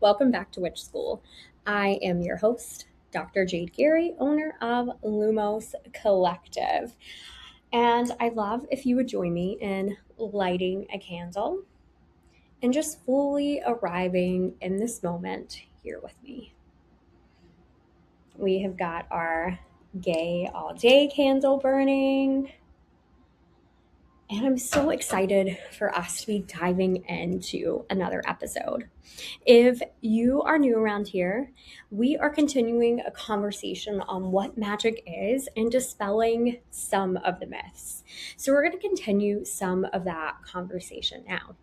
Welcome back to Witch School. I am your host, Dr. Jade Gary, owner of Lumos Collective. And I'd love if you would join me in lighting a candle and just fully arriving in this moment here with me. We have got our gay all day candle burning. And I'm so excited for us to be diving into another episode. If you are new around here, we are continuing a conversation on what magic is and dispelling some of the myths. So we're going to continue some of that conversation now.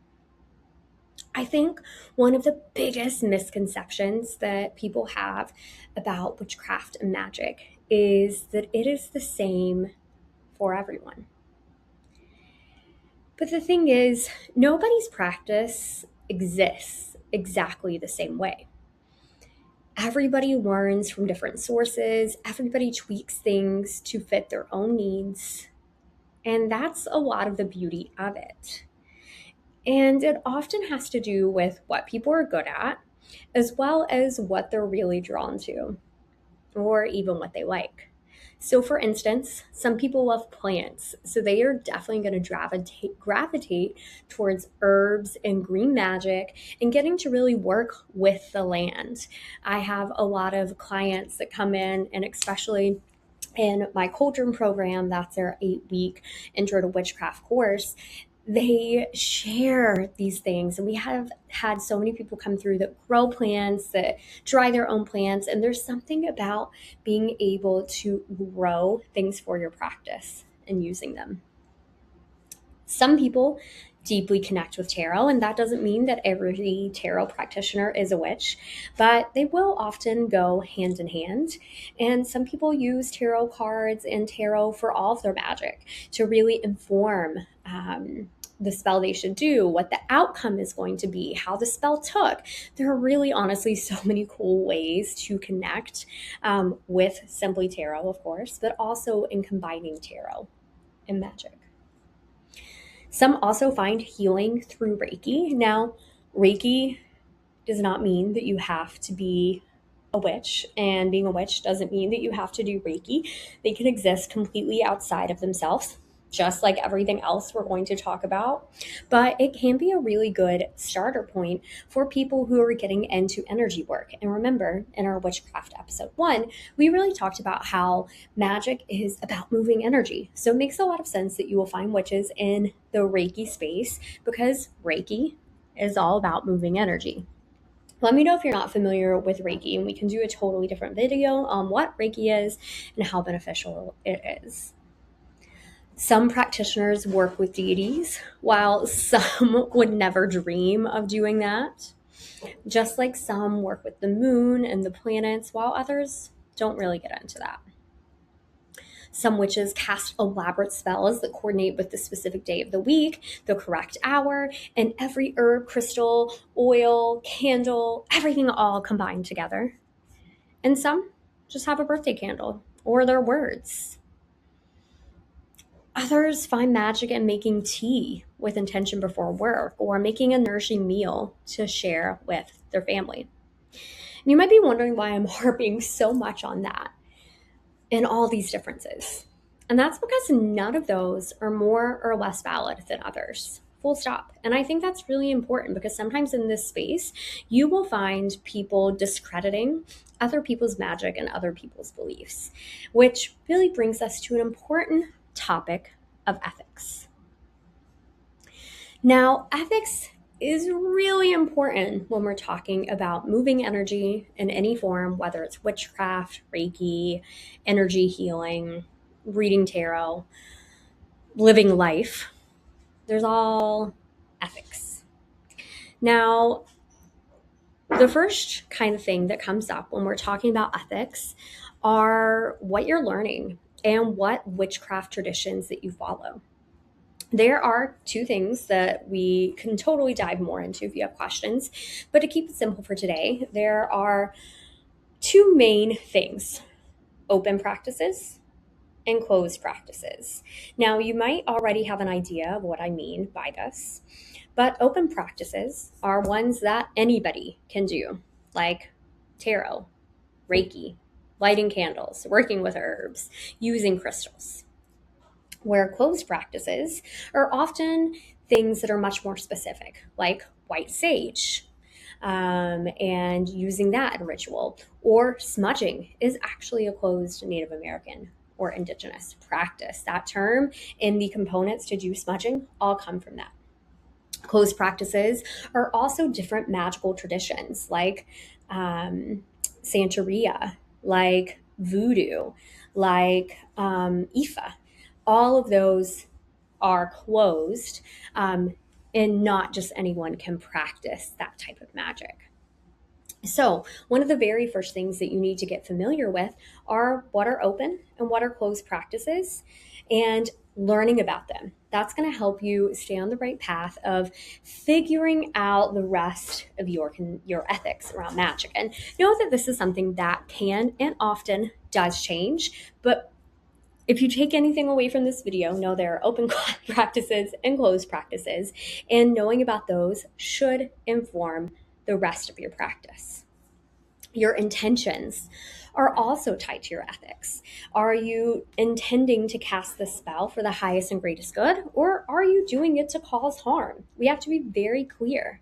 I think one of the biggest misconceptions that people have about witchcraft and magic is that it is the same for everyone. But the thing is, nobody's practice exists exactly the same way. Everybody learns from different sources, everybody tweaks things to fit their own needs, and that's a lot of the beauty of it. And it often has to do with what people are good at, as well as what they're really drawn to, or even what they like. So, for instance, some people love plants, so they are definitely going to gravitate towards herbs and green magic and getting to really work with the land. I have a lot of clients that come in, and especially in my cauldron program, that's their 8-week intro to witchcraft course, they share these things. And we have had so many people come through that grow plants, that dry their own plants. And there's something about being able to grow things for your practice and using them. Some people deeply connect with tarot, and that doesn't mean that every tarot practitioner is a witch, but they will often go hand in hand. And some people use tarot cards and tarot for all of their magic to really inform the spell they should do, what the outcome is going to be, how the spell took. There are really honestly so many cool ways to connect with simply tarot, of course, but also in combining tarot and magic. Some also find healing through Reiki. Now, Reiki does not mean that you have to be a witch, and being a witch doesn't mean that you have to do Reiki. They can exist completely outside of themselves, just like everything else we're going to talk about. But it can be a really good starter point for people who are getting into energy work. And remember, in our Witchcraft episode 1, we really talked about how magic is about moving energy. So it makes a lot of sense that you will find witches in the Reiki space because Reiki is all about moving energy. Let me know if you're not familiar with Reiki, and we can do a totally different video on what Reiki is and how beneficial it is. Some practitioners work with deities, while some would never dream of doing that. Just like some work with the moon and the planets, while others don't really get into that. Some witches cast elaborate spells that coordinate with the specific day of the week, the correct hour, and every herb, crystal, oil, candle, everything all combined together. And some just have a birthday candle or their words. Others find magic in making tea with intention before work or making a nourishing meal to share with their family. And you might be wondering why I'm harping so much on that and all these differences. And that's because none of those are more or less valid than others. Full stop. And I think that's really important because sometimes in this space, you will find people discrediting other people's magic and other people's beliefs, which really brings us to an important topic of ethics. Now, ethics is really important when we're talking about moving energy in any form, whether it's witchcraft, Reiki, energy healing, reading tarot, living life. There's all ethics. Now, the first kind of thing that comes up when we're talking about ethics are what you're learning and what witchcraft traditions that you follow. There are 2 things that we can totally dive more into if you have questions, but to keep it simple for today, there are 2 main things: open practices and closed practices. Now, you might already have an idea of what I mean by this, But open practices are ones that anybody can do, like tarot, Reiki, lighting candles, working with herbs, using crystals. Where closed practices are often things that are much more specific, like white sage, and using that in ritual, or smudging is actually a closed Native American or indigenous practice. That term and the components to do smudging all come from that. Closed practices are also different magical traditions like Santeria, like voodoo, like Ifa. All of those are closed, and not just anyone can practice that type of magic. So, one of the very first things that you need to get familiar with are what are open and what are closed practices, and learning about them. That's going to help you stay on the right path of figuring out the rest of your ethics around magic. And know that this is something that can and often does change, but if you take anything away from this video, know there are open practices and closed practices, and knowing about those should inform the rest of your practice. Your intentions are also tied to your ethics. Are you intending to cast the spell for the highest and greatest good, or are you doing it to cause harm? We have to be very clear.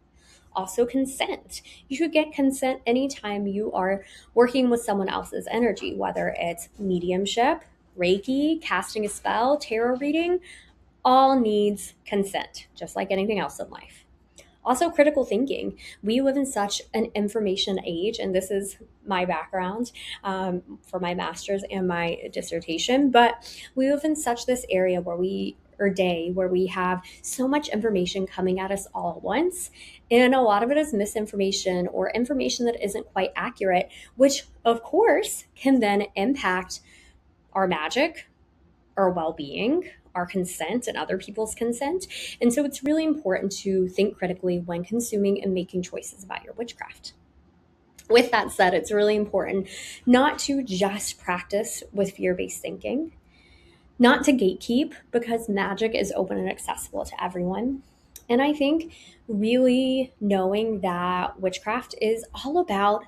Also, consent. You should get consent anytime you are working with someone else's energy, whether it's mediumship, Reiki, casting a spell, tarot reading, all needs consent, just like anything else in life. Also, critical thinking. We live in such an information age, and this is my background for my master's and my dissertation, but we live in such this area where we have so much information coming at us all at once. And a lot of it is misinformation or information that isn't quite accurate, which of course can then impact our magic, our well-being, our consent, and other people's consent. And so it's really important to think critically when consuming and making choices about your witchcraft. With that said, it's really important not to just practice with fear-based thinking, not to gatekeep, because magic is open and accessible to everyone. And I think really knowing that witchcraft is all about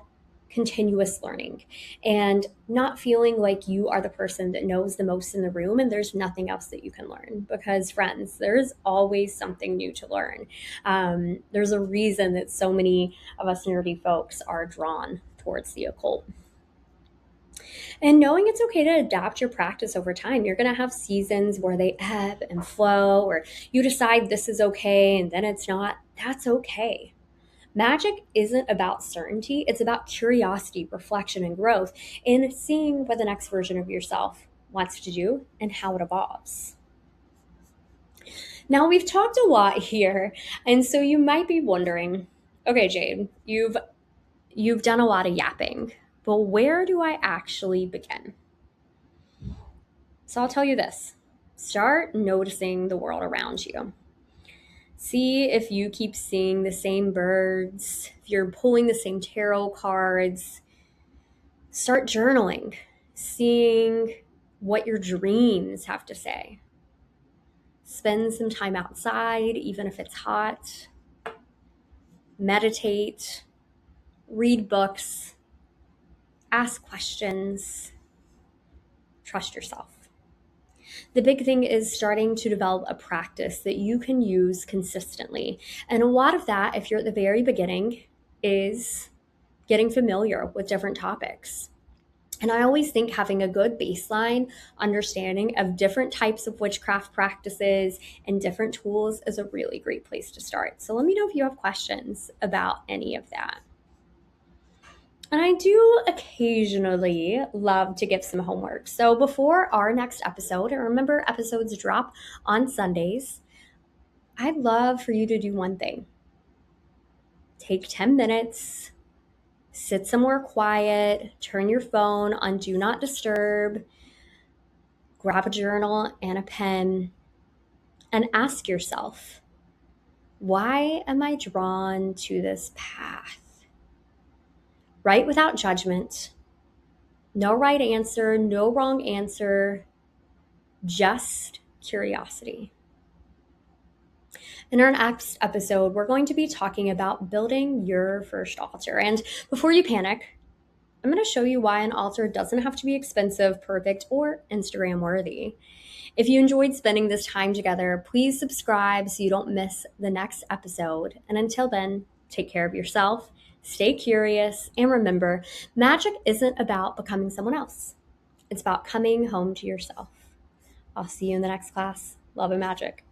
continuous learning and not feeling like you are the person that knows the most in the room and there's nothing else that you can learn. Because, friends, there's always something new to learn. There's a reason that so many of us nerdy folks are drawn towards the occult. And knowing it's okay to adapt your practice over time. You're going to have seasons where they ebb and flow, or you decide this is okay and then it's not. That's okay. Magic isn't about certainty. It's about curiosity, reflection, and growth, and seeing what the next version of yourself wants to do and how it evolves. Now, we've talked a lot here, and so you might be wondering, okay, Jade, you've done a lot of yapping, but where do I actually begin? So I'll tell you this. Start noticing the world around you. See if you keep seeing the same birds, if you're pulling the same tarot cards. Start journaling, seeing what your dreams have to say. Spend some time outside, even if it's hot. Meditate, read books, ask questions, trust yourself. The big thing is starting to develop a practice that you can use consistently. And a lot of that, if you're at the very beginning, is getting familiar with different topics. And I always think having a good baseline understanding of different types of witchcraft practices and different tools is a really great place to start. So let me know if you have questions about any of that. And I do occasionally love to give some homework. So before our next episode, and remember episodes drop on Sundays, I'd love for you to do one thing. Take 10 minutes, sit somewhere quiet, turn your phone on Do Not Disturb, grab a journal and a pen, and ask yourself, why am I drawn to this path? Write without judgment. No right answer, no wrong answer, just curiosity. In our next episode, we're going to be talking about building your first altar. And before you panic, I'm going to show you why an altar doesn't have to be expensive, perfect, or Instagram worthy. If you enjoyed spending this time together, please subscribe so you don't miss the next episode. And until then, take care of yourself, stay curious, and remember, magic isn't about becoming someone else. It's about coming home to yourself. I'll see you in the next class. Love and magic.